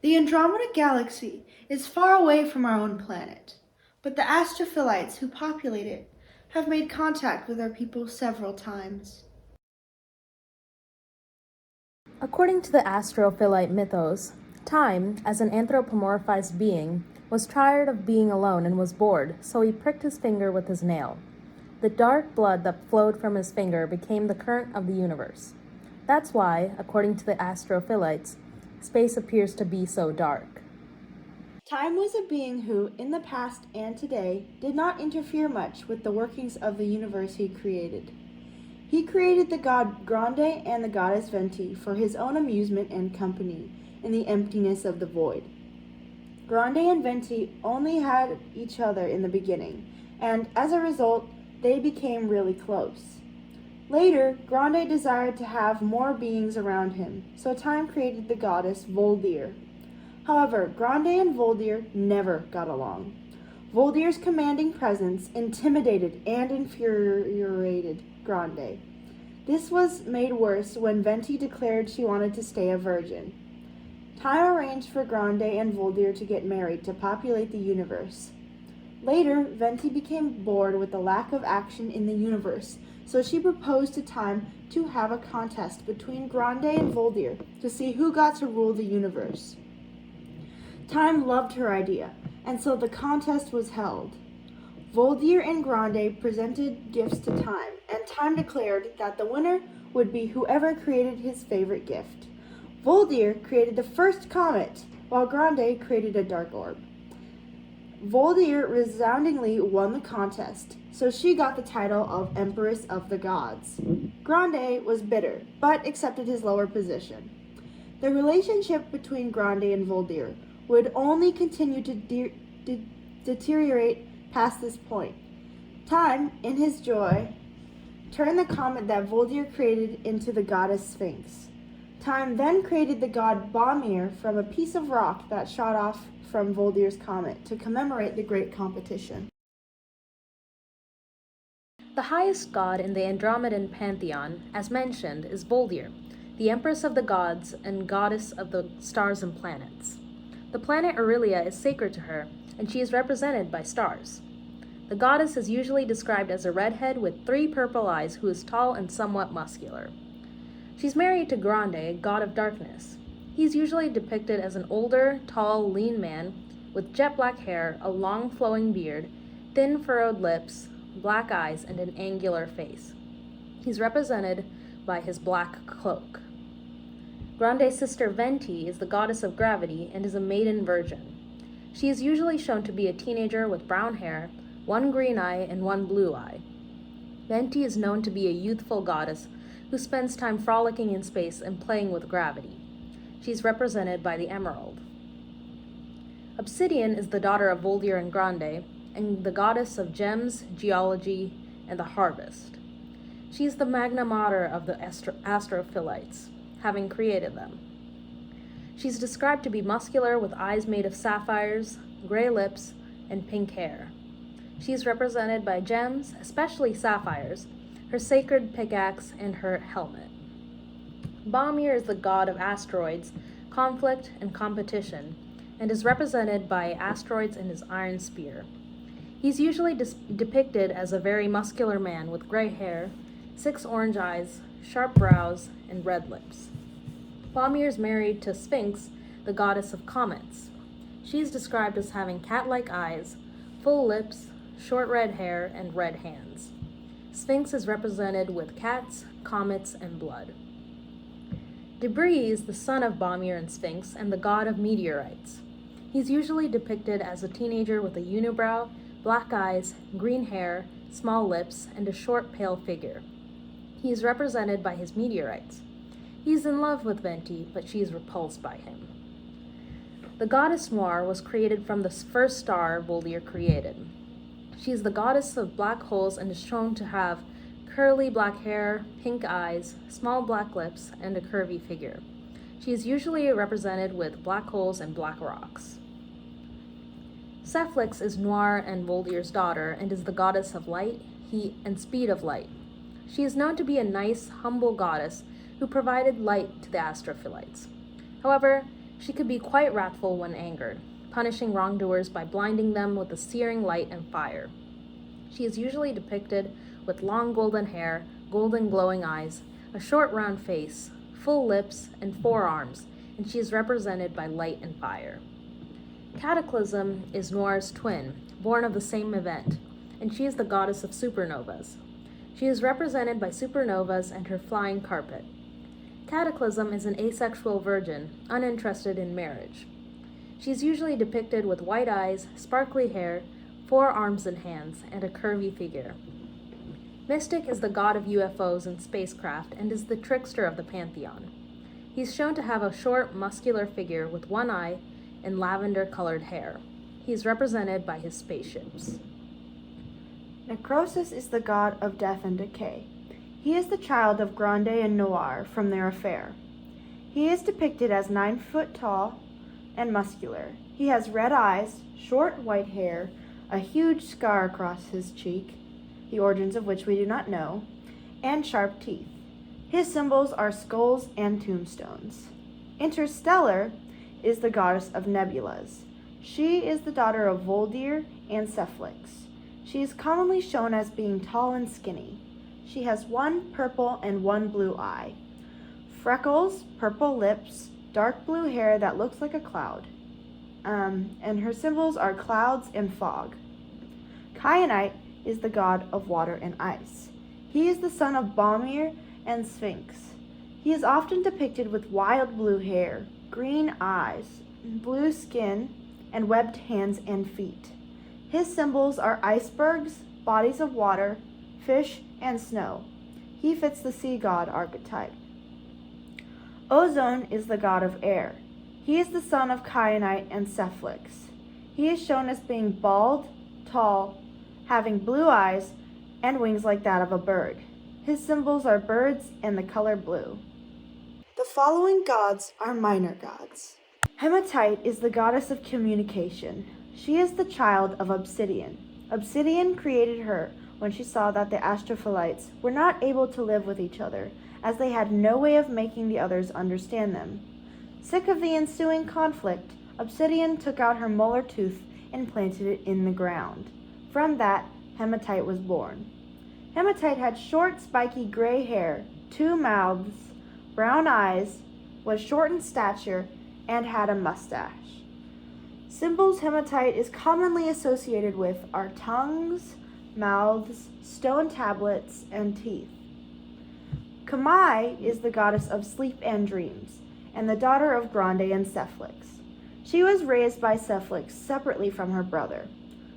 The Andromeda Galaxy is far away from our own planet, but the astrophilites who populate it have made contact with our people several times. According to the Astrophyllite mythos, Time, as an anthropomorphized being, was tired of being alone and was bored, so he pricked his finger with his nail. The dark blood that flowed from his finger became the current of the universe. That's why, according to the Astrophilites, space appears to be so dark. Time was a being who, in the past and today, did not interfere much with the workings of the universe he created. He created the god Grande and the goddess Venti for his own amusement and company in the emptiness of the void. Grande and Venti only had each other in the beginning, and as a result, they became really close. Later, Grande desired to have more beings around him, so Time created the goddess Voldir. However, Grande and Voldir never got along. Voldir's commanding presence intimidated and infuriated Grande. This was made worse when Venti declared she wanted to stay a virgin. Time arranged for Grande and Voldir to get married to populate the universe. Later, Venti became bored with the lack of action in the universe, so she proposed to Time to have a contest between Grande and Voldir to see who got to rule the universe. Time loved her idea, and so the contest was held. Voldir and Grande presented gifts to Time, and Time declared that the winner would be whoever created his favorite gift. Voldir created the first comet, while Grande created a dark orb. Voldir resoundingly won the contest, so she got the title of Empress of the Gods. Grande was bitter, but accepted his lower position. The relationship between Grande and Voldir would only continue to deteriorate past this point. Time, in his joy, turned the comet that Voldir created into the goddess Sphinx. Time then created the god Bamir from a piece of rock that shot off from Voldir's comet to commemorate the great competition. The highest god in the Andromedan pantheon, as mentioned, is Voldir, the empress of the gods and goddess of the stars and planets. The planet Aurelia is sacred to her, and she is represented by stars. The goddess is usually described as a redhead with 3 purple eyes who is tall and somewhat muscular. She's married to Grande, god of darkness. He's usually depicted as an older, tall, lean man with jet black hair, a long flowing beard, thin furrowed lips, black eyes, and an angular face. He's represented by his black cloak. Grande's sister Venti is the goddess of gravity and is a maiden virgin. She is usually shown to be a teenager with brown hair, 1 green eye, and 1 blue eye. Venti is known to be a youthful goddess who spends time frolicking in space and playing with gravity. She's represented by the emerald. Obsidian is the daughter of Voldir and Grande, and the goddess of gems, geology, and the harvest. She's the magna mater of the astrophilites, having created them. She's described to be muscular with eyes made of sapphires, gray lips, and pink hair. She's represented by gems, especially sapphires, her sacred pickaxe, and her helmet. Bamir is the god of asteroids, conflict, and competition, and is represented by asteroids and his iron spear. He's usually depicted as a very muscular man with gray hair, 6 orange eyes, sharp brows, and red lips. Bamir is married to Sphinx, the goddess of comets. She's described as having cat-like eyes, full lips, short red hair, and red hands. Sphinx is represented with cats, comets, and blood. Debris is the son of Bamir and Sphinx and the god of meteorites. He's usually depicted as a teenager with a unibrow, black eyes, green hair, small lips, and a short, pale figure. He is represented by his meteorites. He's in love with Venti, but she is repulsed by him. The goddess Noir was created from the first star Voldir created. She is the goddess of black holes and is shown to have curly black hair, pink eyes, small black lips, and a curvy figure. She is usually represented with black holes and black rocks. Cephalix is Noir and Voldir's daughter and is the goddess of light, heat, and speed of light. She is known to be a nice, humble goddess who provided light to the astrophilites. However, She could be quite wrathful when angered, punishing wrongdoers by blinding them with a searing light and fire. She is usually depicted with long golden hair, golden glowing eyes, a short round face, full lips, and 4 arms, and she is represented by light and fire. Cataclysm is Noir's twin, born of the same event, and she is the goddess of supernovas. She is represented by supernovas and her flying carpet. Cataclysm is an asexual virgin, uninterested in marriage. She is usually depicted with white eyes, sparkly hair, 4 arms and hands, and a curvy figure. Mystic is the god of UFOs and spacecraft and is the trickster of the pantheon. He's shown to have a short, muscular figure with one eye and lavender-colored hair. He is represented by his spaceships. Necrosis is the god of death and decay. He is the child of Grande and Noir from their affair. He is depicted as 9 foot tall and muscular. He has red eyes, short white hair, a huge scar across his cheek, the origins of which we do not know, and sharp teeth. His symbols are skulls and tombstones. Interstellar is the goddess of nebulas. She is the daughter of Voldir and Cephalix. She is commonly shown as being tall and skinny. She has 1 purple and 1 blue eye, freckles, purple lips, dark blue hair that looks like a cloud, and her symbols are clouds and fog. Kyanite is the god of water and ice. He is the son of Balmir and Sphinx. He is often depicted with wild blue hair, green eyes, blue skin, and webbed hands and feet. His symbols are icebergs, bodies of water, fish, and snow. He fits the sea god archetype. Ozone is the god of air. He is the son of Kyanite and Cephalix. He is shown as being bald, tall, having blue eyes, and wings like that of a bird. His symbols are birds and the color blue. The following gods are minor gods. Hematite is the goddess of communication. She is the child of Obsidian. Obsidian created her when she saw that the Astrophilites were not able to live with each other, as they had no way of making the others understand them. Sick of the ensuing conflict, Obsidian took out her molar tooth and planted it in the ground. From that, Hematite was born. Hematite had short, spiky gray hair, 2 mouths, brown eyes, was short in stature, and had a mustache. Symbols Hematite is commonly associated with are tongues, mouths, stone tablets, and teeth. Kamai is the goddess of sleep and dreams, and the daughter of Grande and Cephalix. She was raised by Cephalix separately from her brother.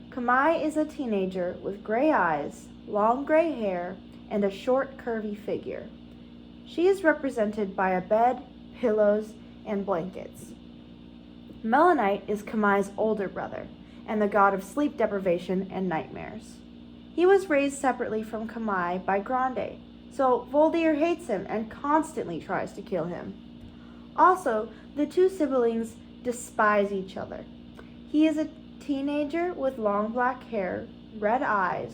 Kamai is a teenager with gray eyes, long gray hair, and a short, curvy figure. She is represented by a bed, pillows, and blankets. Melanite is Kamai's older brother, and the god of sleep deprivation and nightmares. He was raised separately from Kamai by Grande, so Voldir hates him and constantly tries to kill him. Also, the 2 siblings despise each other. He is a teenager with long black hair, red eyes,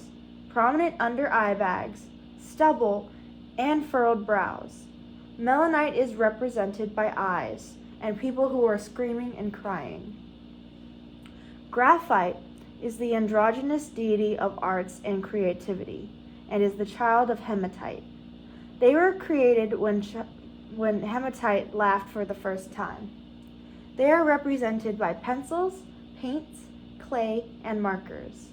prominent under eye bags, stubble, and furrowed brows. Melanite is represented by eyes and people who are screaming and crying. Graphite is the androgynous deity of arts and creativity, and is the child of Hematite. They were created when Hematite laughed for the first time. They are represented by pencils, paints, clay, and markers.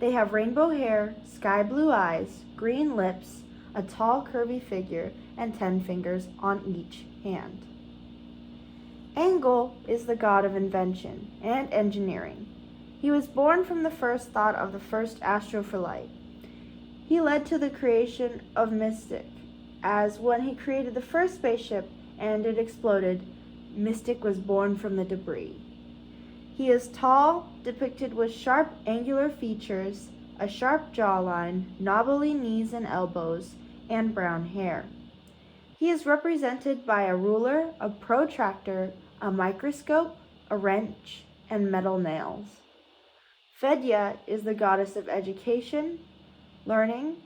They have rainbow hair, sky blue eyes, green lips, a tall curvy figure, and 10 fingers on each hand. Angle is the god of invention and engineering. He was born from the first thought of the first Astrophilite. He led to the creation of Mystic, as when he created the first spaceship and it exploded, Mystic was born from the debris. He is tall, depicted with sharp angular features, a sharp jawline, knobbly knees and elbows, and brown hair. He is represented by a ruler, a protractor, a microscope, a wrench, and metal nails. Fedya is the goddess of education, learning,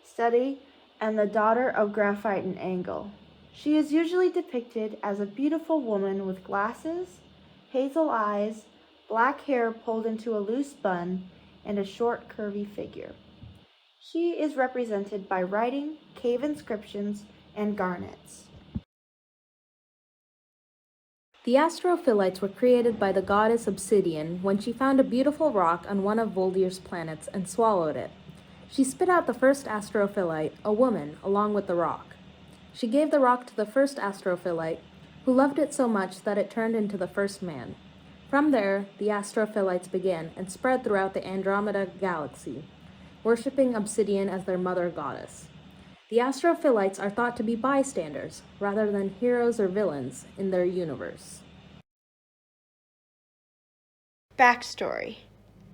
study, and the daughter of Graphite and Angle. She is usually depicted as a beautiful woman with glasses, hazel eyes, black hair pulled into a loose bun, and a short, curvy figure. She is represented by writing, cave inscriptions, and garnets. The Astrophilites were created by the goddess Obsidian when she found a beautiful rock on one of Voldir's planets and swallowed it. She spit out the first Astrophilite, a woman, along with the rock. She gave the rock to the first Astrophilite, who loved it so much that it turned into the first man. From there, the Astrophilites began and spread throughout the Andromeda galaxy, worshipping Obsidian as their mother goddess. The Astrophilites are thought to be bystanders, rather than heroes or villains, in their universe. Backstory: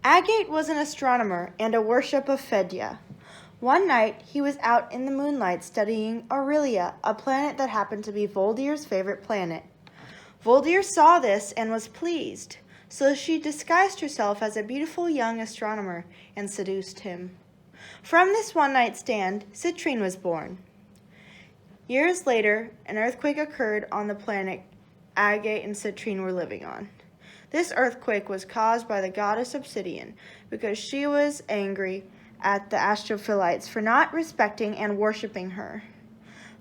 Agate was an astronomer and a worship of Fedya. One night, he was out in the moonlight studying Aurelia, a planet that happened to be Voldir's favorite planet. Voldir saw this and was pleased, so she disguised herself as a beautiful young astronomer and seduced him. From this one-night stand, Citrine was born. Years later, an earthquake occurred on the planet Agate and Citrine were living on. This earthquake was caused by the goddess Obsidian because she was angry at the Astrophilites for not respecting and worshiping her.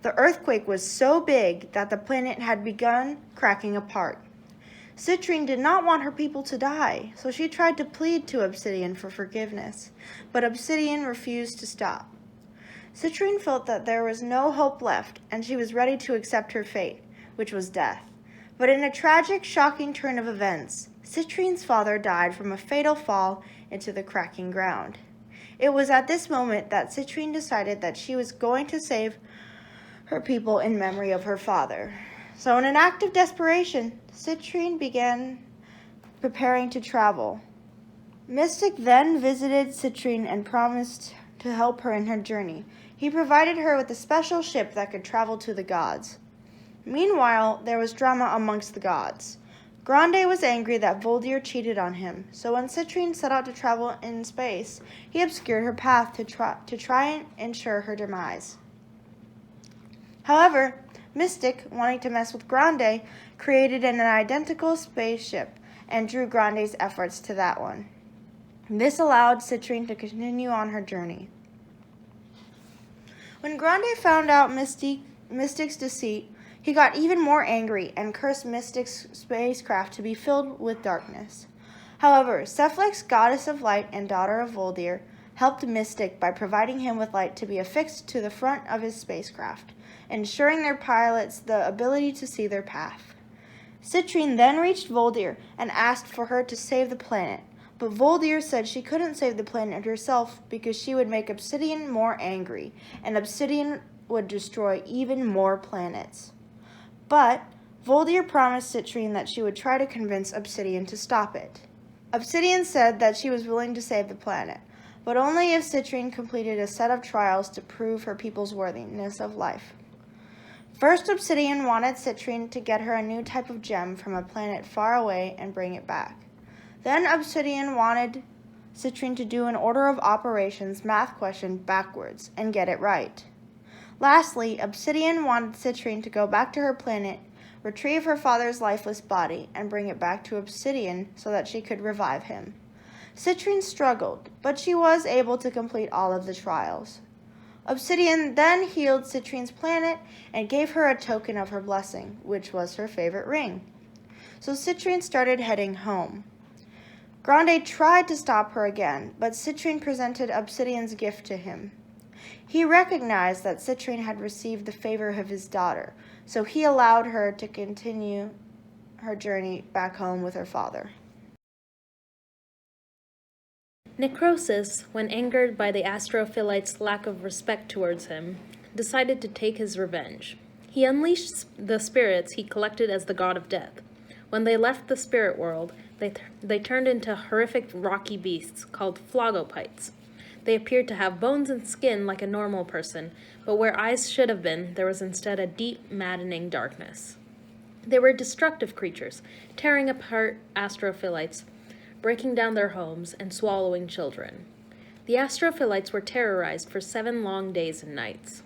The earthquake was so big that the planet had begun cracking apart. Citrine did not want her people to die, so she tried to plead to Obsidian for forgiveness, but Obsidian refused to stop. Citrine felt that there was no hope left, and she was ready to accept her fate, which was death. But in a tragic, shocking turn of events, Citrine's father died from a fatal fall into the cracking ground. It was at this moment that Citrine decided that she was going to save her people in memory of her father. So in an act of desperation, Citrine began preparing to travel. Mystic then visited Citrine and promised to help her in her journey. He provided her with a special ship that could travel to the gods. Meanwhile, there was drama amongst the gods. Grande was angry that Voldir cheated on him, so when Citrine set out to travel in space, he obscured her path to try and ensure her demise. However, Mystic, wanting to mess with Grande, created an identical spaceship and drew Grande's efforts to that one. This allowed Citrine to continue on her journey. When Grande found out Mystic's deceit, he got even more angry and cursed Mystic's spacecraft to be filled with darkness. However, Cephalix, goddess of light and daughter of Voldir, helped Mystic by providing him with light to be affixed to the front of his spacecraft, ensuring their pilots the ability to see their path. Citrine then reached Voldir and asked for her to save the planet, but Voldir said she couldn't save the planet herself because she would make Obsidian more angry, and Obsidian would destroy even more planets. But Voldir promised Citrine that she would try to convince Obsidian to stop it. Obsidian said that she was willing to save the planet, but only if Citrine completed a set of trials to prove her people's worthiness of life. First, Obsidian wanted Citrine to get her a new type of gem from a planet far away and bring it back. Then Obsidian wanted Citrine to do an order of operations math question backwards and get it right. Lastly, Obsidian wanted Citrine to go back to her planet, retrieve her father's lifeless body, and bring it back to Obsidian so that she could revive him. Citrine struggled, but she was able to complete all of the trials. Obsidian then healed Citrine's planet and gave her a token of her blessing, which was her favorite ring. So Citrine started heading home. Grande tried to stop her again, but Citrine presented Obsidian's gift to him. He recognized that Citrine had received the favor of his daughter, so he allowed her to continue her journey back home with her father. Necrosis, when angered by the Astrophilites' lack of respect towards him, decided to take his revenge. He unleashed the spirits he collected as the god of death. When they left the spirit world, they turned into horrific rocky beasts called phlogopites. They appeared to have bones and skin like a normal person, but where eyes should have been, there was instead a deep, maddening darkness. They were destructive creatures, tearing apart Astrophilites, breaking down their homes, and swallowing children. The Astrophilites were terrorized for 7 long days and nights.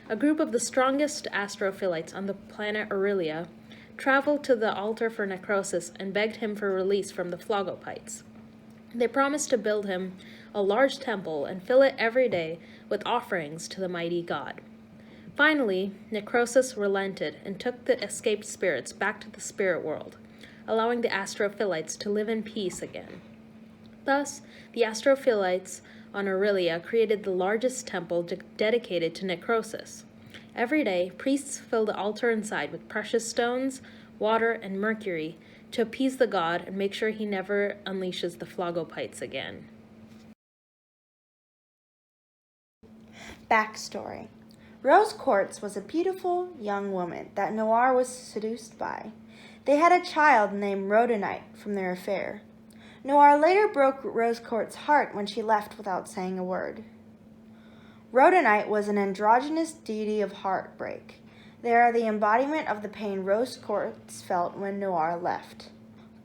a group of the strongest astrophilites on the planet Aurelia traveled to the altar for Necrosis and begged him for release from the Phlogopites. They promised to build him a large temple and fill it every day with offerings to the mighty god. Finally, Necrosis relented and took the escaped spirits back to the spirit world, allowing the astrophilites to live in peace again. Thus, the astrophilites on Aurelia created the largest temple dedicated to Necrosis. Every day, priests fill the altar inside with precious stones, water, and mercury to appease the god and make sure he never unleashes the Phlogopites again. Backstory. Rose Quartz was a beautiful young woman that Noir was seduced by. They had a child named Rhodonite from their affair. Noir later broke Rose Quartz's heart when she left without saying a word. Rhodonite was an androgynous deity of heartbreak. They are the embodiment of the pain Rose Quartz felt when Noir left.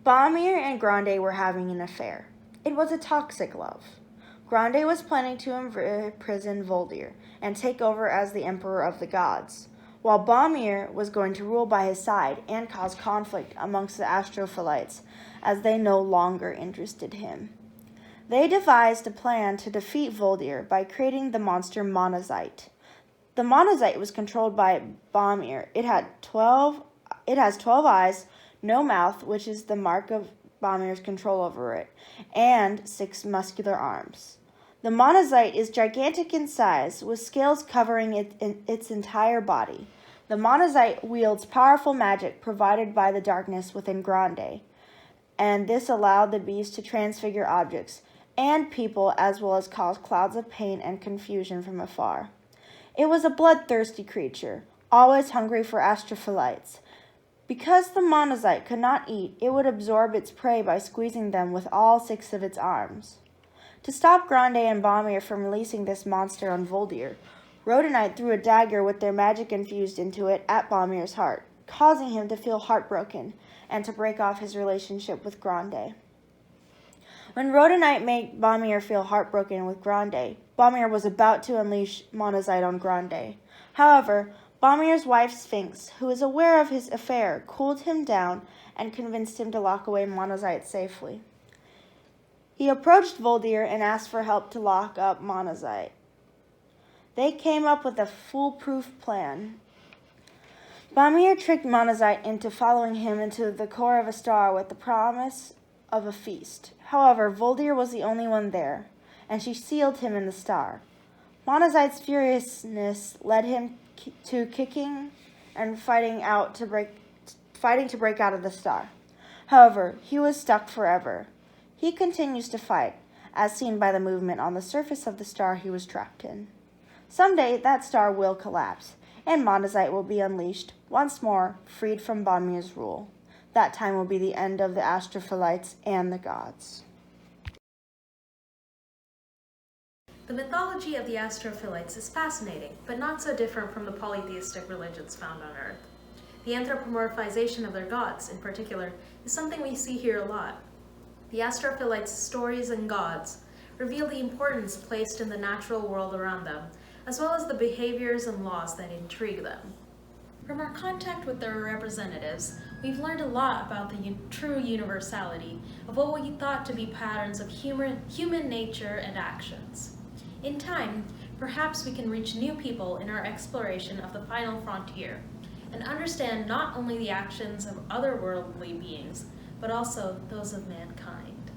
Baumir and Grande were having an affair. It was a toxic love. Grande was planning to imprison Voldir and take over as the Emperor of the Gods, while Baumir was going to rule by his side and cause conflict amongst the Astrophilites as they no longer interested him. They devised a plan to defeat Voldir by creating the monster Monazite. The Monazite was controlled by Baumir. It has 12 eyes, no mouth, which is the mark of Baumir's control over it, and 6 muscular arms. The Monazite is gigantic in size, with scales covering its entire body. The Monazite wields powerful magic provided by the darkness within Grande, and this allowed the beast to transfigure objects and people, as well as cause clouds of pain and confusion from afar. It was a bloodthirsty creature, always hungry for astrophilites. Because the Monazite could not eat, it would absorb its prey by squeezing them with all 6 of its arms. To stop Grande and Baumir from releasing this monster on Voldir, Rhodonite threw a dagger with their magic infused into it at Baumir's heart, causing him to feel heartbroken and to break off his relationship with Grande. When Rhodonite made Baumir feel heartbroken with Grande, Baumir was about to unleash Monazite on Grande. However, Baumir's wife Sphinx, who was aware of his affair, cooled him down and convinced him to lock away Monazite safely. He approached Voldir and asked for help to lock up Monazite. They came up with a foolproof plan. Baumir tricked Monazite into following him into the core of a star with the promise of a feast. However, Voldir was the only one there, and she sealed him in the star. Monazite's furiousness led him to kicking and fighting to break out of the star. However, he was stuck forever. He continues to fight, as seen by the movement on the surface of the star he was trapped in. Someday, that star will collapse, and Monazite will be unleashed, once more, freed from Baumir's rule. That time will be the end of the Astrophilites and the gods. The mythology of the Astrophilites is fascinating, but not so different from the polytheistic religions found on Earth. The anthropomorphization of their gods, in particular, is something we see here a lot. The Astrophilites' stories and gods reveal the importance placed in the natural world around them, as well as the behaviors and laws that intrigue them. From our contact with their representatives, we've learned a lot about the true universality of what we thought to be patterns of human nature and actions. In time, perhaps we can reach new people in our exploration of the final frontier and understand not only the actions of otherworldly beings, but also those of mankind.